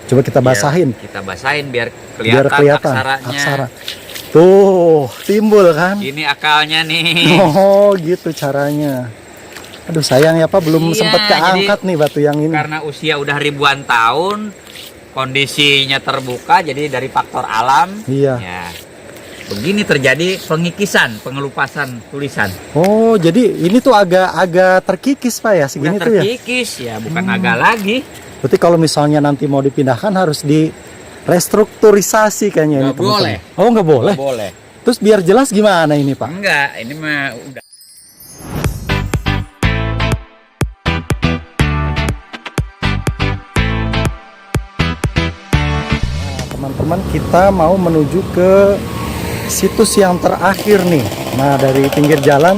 Coba kita basahin. Kita basahin biar Biar kelihatan kelihatan aksaranya. aksara. Tuh, timbul kan? Ini akalnya nih. Oh, gitu caranya. Aduh, sayang ya Pak, belum Iya, sempat keangkat nih batu yang ini. Karena usia udah ribuan tahun, kondisinya terbuka, jadi dari faktor alam. Iya. Ya, begini terjadi pengikisan, pengelupasan tulisan. Oh, jadi ini tuh agak terkikis Pak ya, segini Udah tuh ya. terkikis ya, bukan agak lagi. Berarti kalau misalnya nanti mau dipindahkan harus di restrukturisasi kayaknya ini Nggak boleh. teman-teman. Oh, nggak boleh. Nggak boleh. Terus biar jelas gimana ini Pak? Enggak, ini mah udah. Teman-teman, kita mau menuju ke situs yang terakhir nih. Nah, dari pinggir jalan,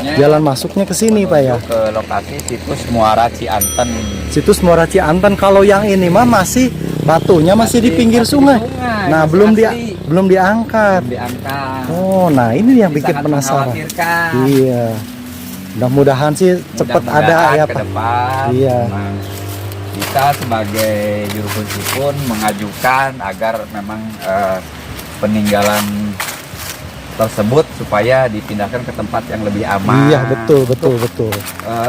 Ini jalan masuknya ke sini Pak ya. Ke lokasi situs Muara Cianten. Situs Muara Cianten. Kalau yang ini mah masih batunya masih di pinggir masih di sungai. sungai, Nah, masih asli. belum diangkat. Diangkat. Oh, nah ini yang Ini bikin sangat penasaran. mengkhawatirkan. Iya. Mudah-mudahan sih cepat ada Mudah-mudahan ya ke Pak. depan, Iya. memang kita sebagai juru kunci pun mengajukan agar memang peninggalan tersebut supaya dipindahkan ke tempat yang lebih aman. Iya, betul.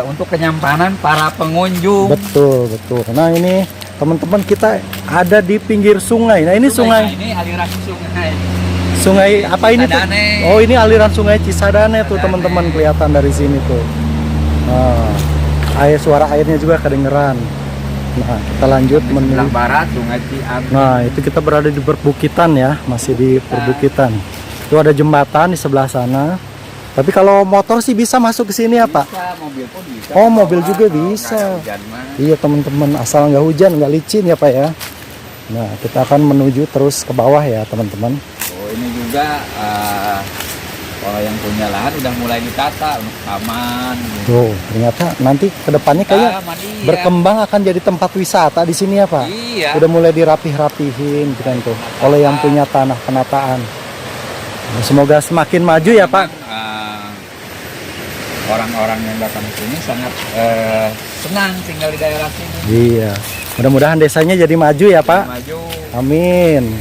Untuk kenyampanan para pengunjung. Betul. Nah, ini teman-teman kita ada di pinggir sungai. Nah, ini sungai. Ini aliran sungai. Sungai apa ini tuh? Cisadane. Oh, ini aliran sungai Cisadane tuh Cisadane. teman-teman, kelihatan dari sini tuh. Nah, suara airnya juga kedengeran. Nah, kita lanjut Di sebelah menuju. barat Sungai Cianten. Nah, itu kita berada di perbukitan ya, masih di perbukitan. Itu ada jembatan di sebelah sana. Tapi kalau motor sih bisa masuk ke sini ya Pak? Bisa, mobil pun bisa. Oh, mobil Bawa, juga kalau bisa. nggak ada hujan mah. Iya teman-teman, asal nggak hujan, nggak licin ya Pak ya. Nah, kita akan menuju terus ke bawah ya teman-teman. Oh, ini juga kalau yang punya lahan udah mulai ditata untuk taman. Tuh, ternyata nanti kedepannya kayaknya Taman, iya. berkembang akan jadi tempat wisata di sini ya Pak. Iya. Udah mulai dirapih-rapihin gitu kan tuh oleh yang punya tanah penataan. Nah, semoga semakin maju ya Pak. Orang-orang yang datang ke sini sangat senang tinggal di daerah sini. Iya. Mudah-mudahan desanya jadi maju ya Pak. Maju. Amin.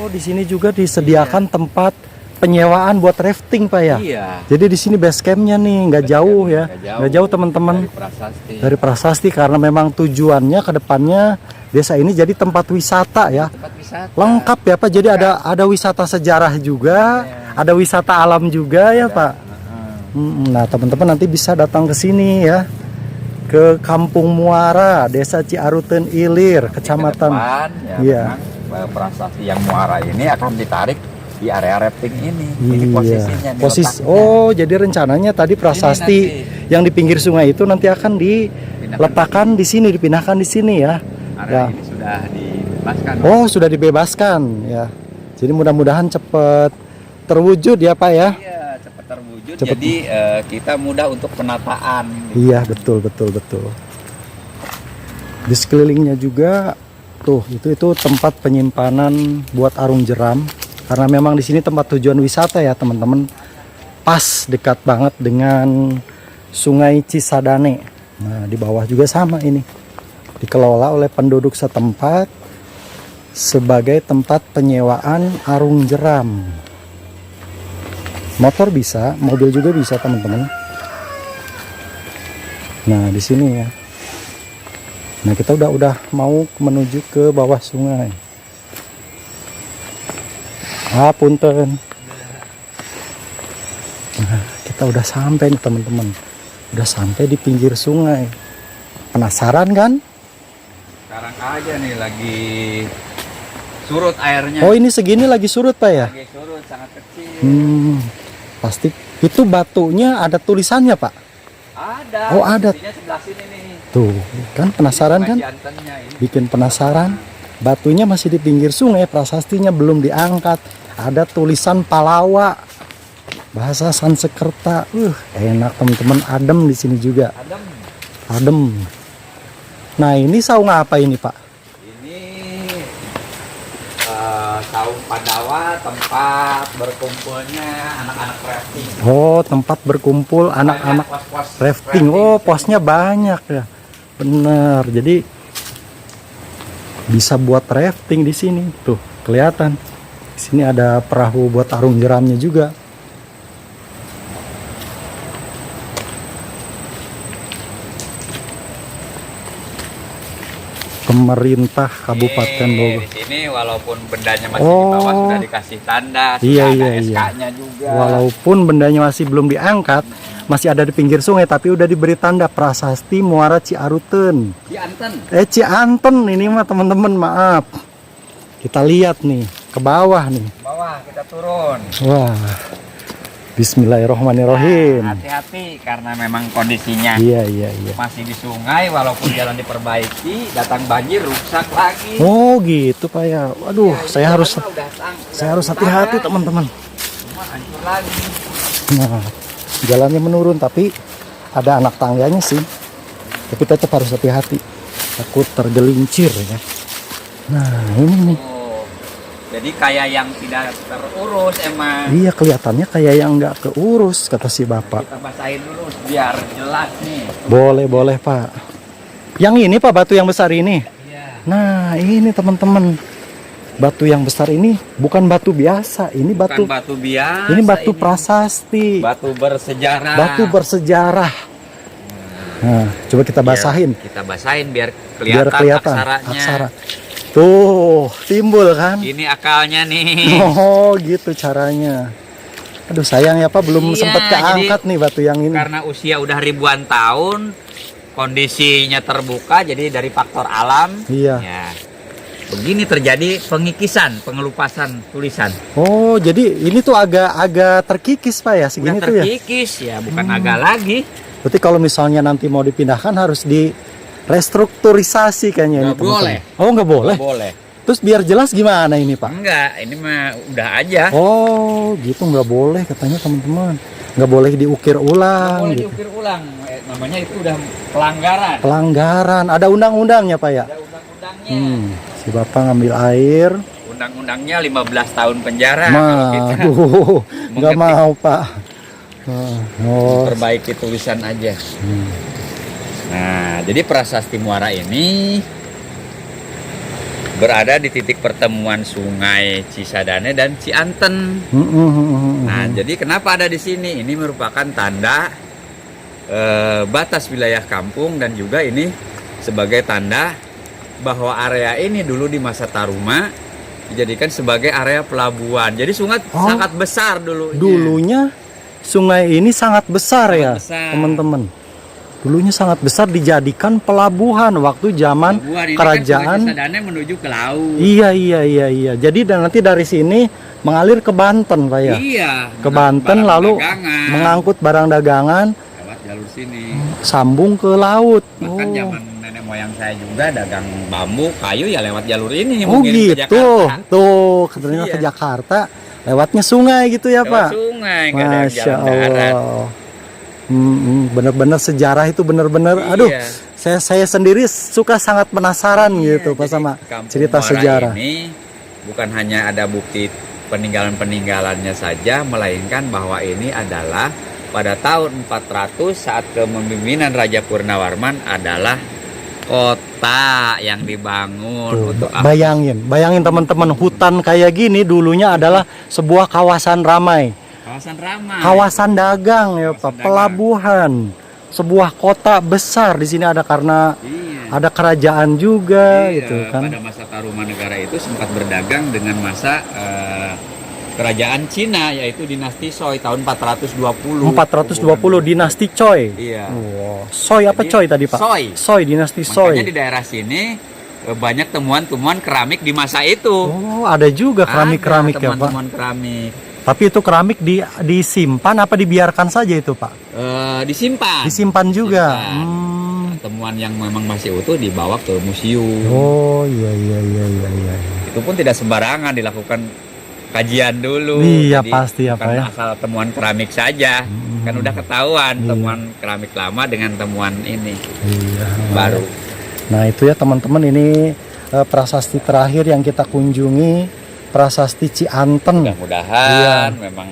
Oh, di sini juga disediakan tempat penyewaan buat rafting Pak ya. Iya. Jadi di sini base campnya nih nggak jauh ya, nggak jauh teman-teman Dari Prasasti. dari Prasasti karena memang tujuannya ke depannya desa ini jadi tempat wisata ya. Tempat wisata. Lengkap ya Pak. Jadi ada wisata sejarah juga, ada wisata alam juga ya Pak. Nah teman-teman nanti bisa datang ke sini ya, ke Kampung Muara, Desa Ciaruten Ilir, Kecamatan. Iya. Prasasti yang Muara ini akan ditarik di area rafting ini. Ini posisinya. Ini letaknya. Oh, jadi rencananya tadi Prasasti yang di pinggir sungai itu nanti akan diletakkan di sini, dipindahkan di sini ya. Area ini sudah dibebaskan. Oh, sudah dibebaskan ya. Jadi mudah-mudahan cepat terwujud ya Pak ya. Iya, cepat terwujud. Cepet. Jadi kita mudah untuk penataan. Iya, betul. Di sekelilingnya juga tuh itu tempat penyimpanan buat arung jeram. Karena memang di sini tempat tujuan wisata ya teman-teman. Pas dekat banget dengan Sungai Cisadane. Nah, di bawah juga sama ini. Dikelola oleh penduduk setempat sebagai tempat penyewaan arung jeram. Motor bisa, mobil juga bisa teman-teman. Nah, di sini ya. Nah, kita udah mau menuju ke bawah sungai. Punten. Nah, kita udah sampai nih teman-teman. Udah sampai di pinggir sungai. Penasaran kan? Sekarang aja nih lagi surut airnya. Oh, ini segini lagi surut Pak ya? Lagi surut sangat kecil. Pasti itu batunya ada tulisannya Pak? Ada. Oh, ada. Buktinya sebelah sini nih. Tuh, kan penasaran kan? Ciantennya ini. Bikin penasaran. Batunya masih di pinggir sungai, prasastinya belum diangkat. Ada tulisan Palawa, bahasa Sansekerta. Enak teman-teman, adem di sini juga. Adem. Nah, ini saung apa ini Pak? Ini saung Pandawa, tempat berkumpulnya anak-anak rafting. Oh, tempat berkumpul anak-anak Pos-pos rafting. Oh, posnya banyak ya. Bener. Jadi Bisa buat rafting di sini. Tuh, kelihatan. Di sini ada perahu buat arung jeramnya juga. Pemerintah Kabupaten Bogor. Di sini walaupun bendanya masih di bawah sudah dikasih tanda, Iya, sudah iya, ada iya. SK-nya juga. Walaupun bendanya masih belum diangkat, masih ada di pinggir sungai, tapi udah diberi tanda Prasasti Muara Ciaruten. Cianten. Cianten ini mah teman-teman, maaf. Kita lihat nih ke bawah nih. Bawah kita turun. Wah. Bismillahirrohmanirrohim. Nah, hati-hati karena memang kondisinya Iya, iya, iya. masih di sungai, walaupun jalan diperbaiki, datang banjir rusak lagi. Oh, gitu Pak ya. Waduh, Ya, saya ini harus jalannya saya harus hati-hati teman-teman. Semua hancur lagi. Nah, jalannya menurun tapi ada anak tangganya sih. Tapi tetap harus hati-hati. Takut tergelincir ya. Nah, ini nih. Oh, jadi kayak yang tidak terurus emang. Iya, kelihatannya kayak yang nggak keurus kata si Bapak. Kita basahin dulu biar jelas nih. Boleh Pak. Yang ini Pak, batu yang besar ini. Iya. Nah, ini teman-teman. Batu yang besar ini bukan batu biasa. Ini Bukan batu batu biasa. ini batu ini. prasasti. Batu bersejarah. Batu bersejarah. Nah, coba kita basahin Kita basahin biar biar kelihatan, kelihatan aksaranya. aksara. Tuh, timbul kan? Ini akalnya nih. Oh, gitu caranya. Aduh, sayang ya Pak, belum Iya, sempat keangkat nih batu yang ini. Karena usia udah ribuan tahun, kondisinya terbuka, jadi dari faktor alam. Iya. Ya, begini terjadi pengikisan, pengelupasan tulisan. Oh, jadi ini tuh agak terkikis Pak ya, segini Udah tuh ya. terkikis ya, bukan agak lagi. Berarti kalau misalnya nanti mau dipindahkan harus di restrukturisasi kayaknya ini Nggak boleh. teman-teman. Oh, nggak boleh. Nggak boleh. Terus biar jelas gimana ini Pak? Enggak, ini mah udah aja. Oh, gitu nggak boleh katanya teman-teman. Nggak boleh diukir Nggak ulang. boleh Gitu. diukir ulang. Namanya itu udah pelanggaran. Pelanggaran. Ada undang-undangnya Pak ya? Ada undang-undangnya. Si Bapak ngambil air. Undang-undangnya 15 tahun penjara. Mah, kalau kita aduh, nggak mengetik. mau Pak. Oh, perbaiki tulisan aja. hmm. Nah, jadi Prasasti Muara ini berada di titik pertemuan Sungai Cisadane dan Cianten. Nah, jadi kenapa ada di sini? Ini merupakan tanda batas wilayah kampung dan juga ini sebagai tanda bahwa area ini dulu di masa Taruma dijadikan sebagai area pelabuhan. Jadi sungai sangat besar dulu. Dulunya sungai ini sangat besar Sangat ya, besar. teman-teman. Dulunya sangat besar dijadikan pelabuhan waktu zaman kerajaan. Kan Cisadane menuju ke laut. Iya. Jadi dan nanti dari sini mengalir ke Banten, Pak ya. Iya. Ke Banten barang lalu dagangan. mengangkut barang dagangan Lewat jalur sini. sambung ke laut. Bahkan zaman nenek moyang saya juga dagang bambu, kayu ya lewat jalur ini. Oh mungkin ke gitu. Jakarta. Tuh, katanya Iya. ke Jakarta lewatnya sungai gitu ya, Lewat Pak. sungai, nggak ada yang Masya jalan darat. Allah. Bener-bener sejarah itu bener-bener. Iya. Aduh, saya sendiri suka sangat penasaran gitu Pak Jadi sama Kampung cerita Muara sejarah. Ini bukan hanya ada bukti peninggalan-peninggalannya saja, melainkan bahwa ini adalah pada tahun 400 saat kepemimpinan Raja Purnawarman adalah kota yang dibangun Tuh, untuk bayangin teman-teman, hutan kayak gini dulunya adalah sebuah kawasan ramai, kawasan ramai. kawasan dagang ya Kawasan Pak, dagang. pelabuhan, sebuah kota besar di sini ada karena Iya. ada kerajaan juga Iya, gitu kan. pada masa Tarumanegara itu sempat berdagang dengan masa kerajaan Cina yaitu dinasti Soi tahun 420. 420 dinasti Choi. Iya. Wow. Soi apa Jadi, Choi tadi Pak? Soi. Soi, dinasti Makanya di Soi. daerah sini banyak temuan-temuan keramik di masa itu. Oh, ada juga keramik-keramik Ada ya Pak. temuan-temuan keramik. Tapi itu keramik disimpan apa dibiarkan saja itu Pak? Disimpan. Disimpan juga. Disimpan. Temuan yang memang masih utuh dibawa ke museum. Oh iya. Itu pun tidak sembarangan, dilakukan kajian dulu. Iya, Jadi pasti ya, bukan Pak ya. asal temuan keramik saja. Kan udah ketahuan Iya. temuan keramik lama dengan temuan ini Iya. baru. Nah itu ya teman-teman, ini prasasti terakhir yang kita kunjungi, prasasti Cianten. Mudah-mudahan memang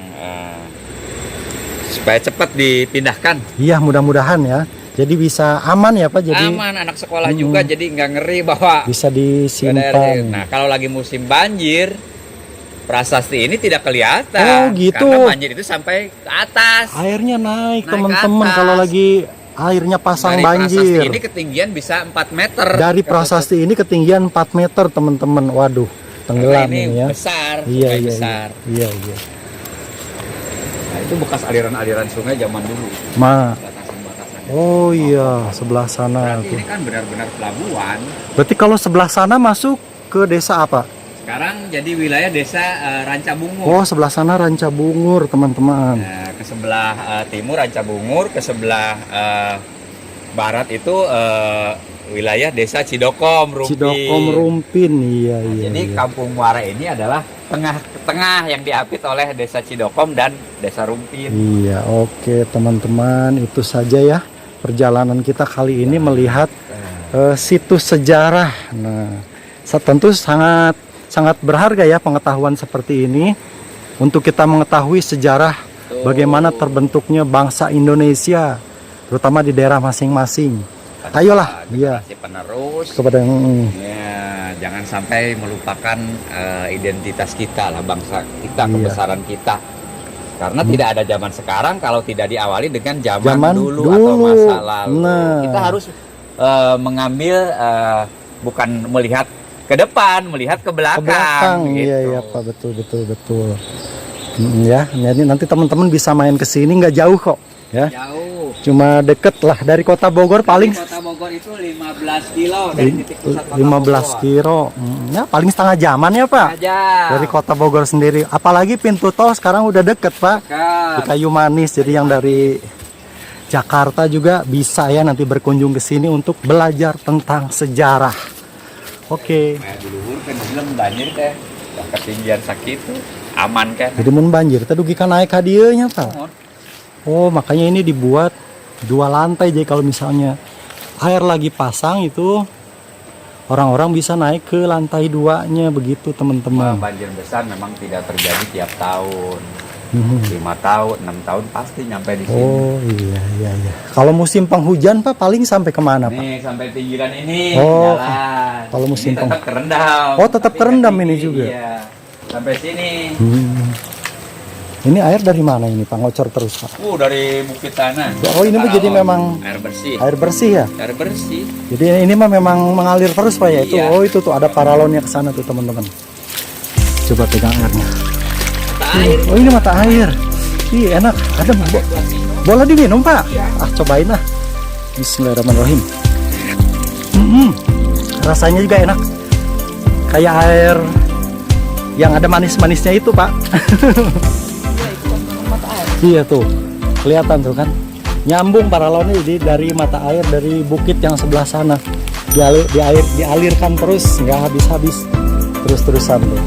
supaya cepat dipindahkan. Iya, mudah-mudahan ya. Jadi bisa aman ya Pak? Jadi Aman, anak sekolah juga, jadi nggak ngeri bahwa bisa ke daerah. disimpan. Nah, kalau lagi musim banjir, prasasti ini tidak kelihatan. Oh, gitu. Karena banjir itu sampai ke atas. Airnya naik Naik teman-teman ke atas. kalau lagi airnya pasang Dari prasasti banjir. ini ketinggian bisa 4 meter. Dari prasasti ini ketinggian 4 meter teman-teman. Waduh, Karena tenggelam ini ini ya. besar, Iya, sungai iya, besar. iya, iya. Nah, itu bekas aliran-aliran sungai zaman dulu. Ma. Batasan-batasan. Oh iya, sebelah sana Berarti tuh. ini kan benar-benar pelabuhan. Berarti kalau sebelah sana masuk ke desa apa? Sekarang jadi wilayah desa Rancabungur. Oh, sebelah sana Rancabungur, teman-teman. Nah, ke sebelah timur Rancabungur, ke sebelah barat itu wilayah desa Cidokom, Rumpin. Cidokom Rumpin, iya, Nah, iya. jadi iya. Kampung Muara ini adalah tengah yang diapit oleh desa Cidokom dan desa Rumpin. Iya, oke teman-teman, itu saja ya perjalanan kita kali ini melihat situs sejarah. Nah, tentu sangat berharga ya pengetahuan seperti ini untuk kita mengetahui sejarah bagaimana terbentuknya bangsa Indonesia, terutama di daerah masing-masing. Ayolah, iya, Generasi penerus. kepada Ya, jangan sampai melupakan identitas kita lah, bangsa kita, Iya. kebesaran kita. Karena tidak ada zaman sekarang kalau tidak diawali dengan zaman, Zaman dulu dulu. atau masa lalu. Nah. Kita harus mengambil bukan melihat ke depan, melihat ke ke belakang. belakang. Gitu. Iya, iya Pak, betul. Ya, jadi nanti teman-teman bisa main ke sini nggak jauh kok, ya. Jauh. Cuma deket lah dari kota Bogor paling Dari Kota Bogor itu 15 kilo dari titik pusat kota 15 Bogor. kilo. Ya paling setengah jaman ya Pak. Aja. Dari kota Bogor sendiri. Apalagi pintu tol sekarang udah deket Pak. Di Kayu Manis. Jadi yang dari Jakarta juga bisa ya nanti berkunjung ke sini untuk belajar tentang sejarah. Oke. Kayak dulu kan belum banjir teh. Yang ketinggian sakit aman kan. Jadi mun banjir teh dugi ka naik hadiahnya Pak. Oh, makanya ini dibuat 2 lantai. Jadi kalau misalnya air lagi pasang itu orang-orang bisa naik ke lantai 2-nya begitu teman-teman. Banjir besar memang tidak terjadi tiap tahun. Mhm. 5 tahun, 6 tahun pasti nyampe di sini. Oh iya. Kalau musim penghujan Pak paling sampai kemana Pak? Nih sampai pinggiran ini Oh, jalan. kalau musim ini tetap kerendam. Oh, tetap Tapi kerendam kan ini tinggi, juga? Iya. Sampai sini. Ini air dari mana ini Pak? Ngocor terus Pak? Dari bukit tanah. Oh, ini mah jadi memang air bersih. air bersih ya? Air bersih. Jadi ini mah memang mengalir terus Pak ya? Itu. Iya. Oh itu tuh ada paralonnya ke sana tuh teman-teman. Coba pegang airnya. Air. Oh ini mata air. Ih enak. Ada boleh diminum Pak? Ah cobain lah. Bismillahirrahmanirrahim. Rasanya juga enak. Kayak air yang ada manis-manisnya itu Pak. Iya tuh, kelihatan tuh kan, nyambung paralonnya jadi dari mata air dari bukit yang sebelah sana, dialirkan terus, nggak habis-habis, terus-terusan tuh.